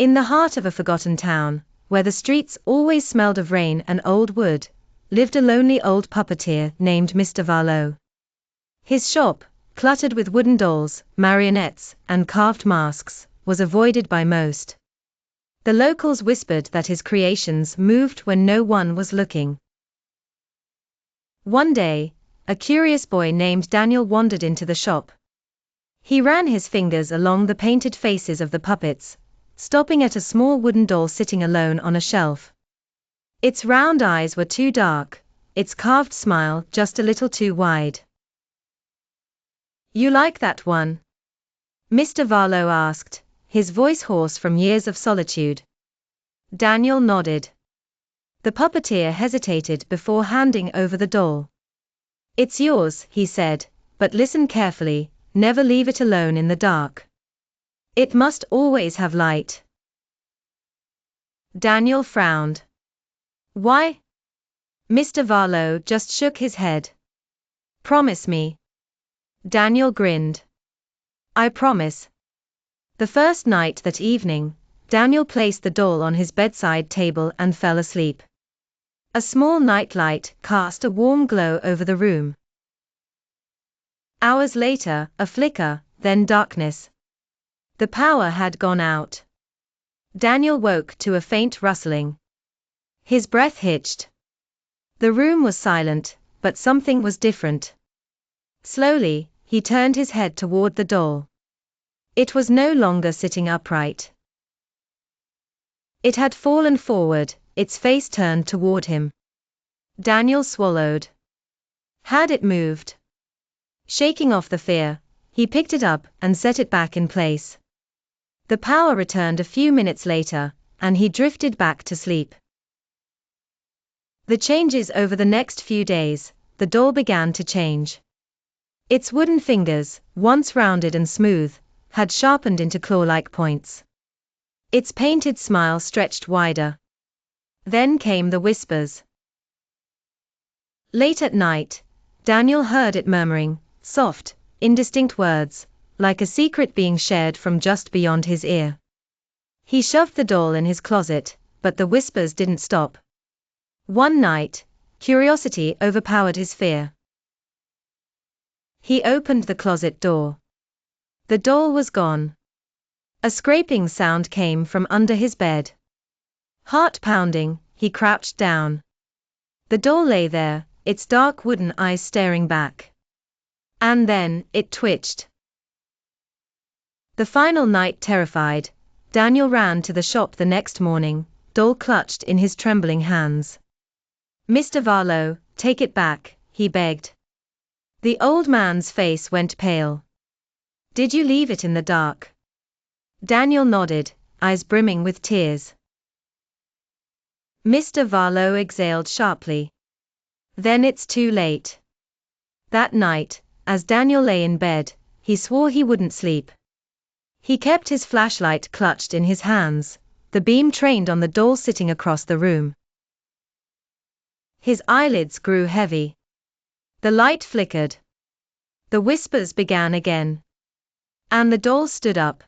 In the heart of a forgotten town, where the streets always smelled of rain and old wood, lived a lonely old puppeteer named Mr. Varlow. His shop, cluttered with wooden dolls, marionettes, and carved masks, was avoided by most. The locals whispered that his creations moved when no one was looking. One day, a curious boy named Daniel wandered into the shop. He ran his fingers along the painted faces of the puppets, stopping at a small wooden doll sitting alone on a shelf. Its round eyes were too dark, its carved smile just a little too wide. "You like that one?" Mr. Varlow asked, his voice hoarse from years of solitude. Daniel nodded. The puppeteer hesitated before handing over the doll. "It's yours," he said, "but listen carefully, never leave it alone in the dark. It must always have light." Daniel frowned. "Why?" Mr. Varlow just shook his head. "Promise me." Daniel grinned. "I promise." The first night that evening, Daniel placed the doll on his bedside table and fell asleep. A small nightlight cast a warm glow over the room. Hours later, a flicker, then darkness. The power had gone out. Daniel woke to a faint rustling. His breath hitched. The room was silent, but something was different. Slowly, he turned his head toward the doll. It was no longer sitting upright. It had fallen forward, its face turned toward him. Daniel swallowed. Had it moved? Shaking off the fear, he picked it up and set it back in place. The power returned a few minutes later, and he drifted back to sleep. The changes over the next few days, the doll began to change. Its wooden fingers, once rounded and smooth, had sharpened into claw-like points. Its painted smile stretched wider. Then came the whispers. Late at night, Daniel heard it murmuring, soft, indistinct words, like a secret being shared from just beyond his ear. He shoved the doll in his closet, but the whispers didn't stop. One night, curiosity overpowered his fear. He opened the closet door. The doll was gone. A scraping sound came from under his bed. Heart pounding, he crouched down. The doll lay there, its dark wooden eyes staring back. And then, it twitched. The final night terrified, Daniel ran to the shop the next morning, doll clutched in his trembling hands. "Mr. Varlow, take it back," he begged. The old man's face went pale. "Did you leave it in the dark?" Daniel nodded, eyes brimming with tears. Mr. Varlow exhaled sharply. "Then it's too late." That night, as Daniel lay in bed, he swore he wouldn't sleep. He kept his flashlight clutched in his hands, the beam trained on the doll sitting across the room. His eyelids grew heavy. The light flickered. The whispers began again. And the doll stood up,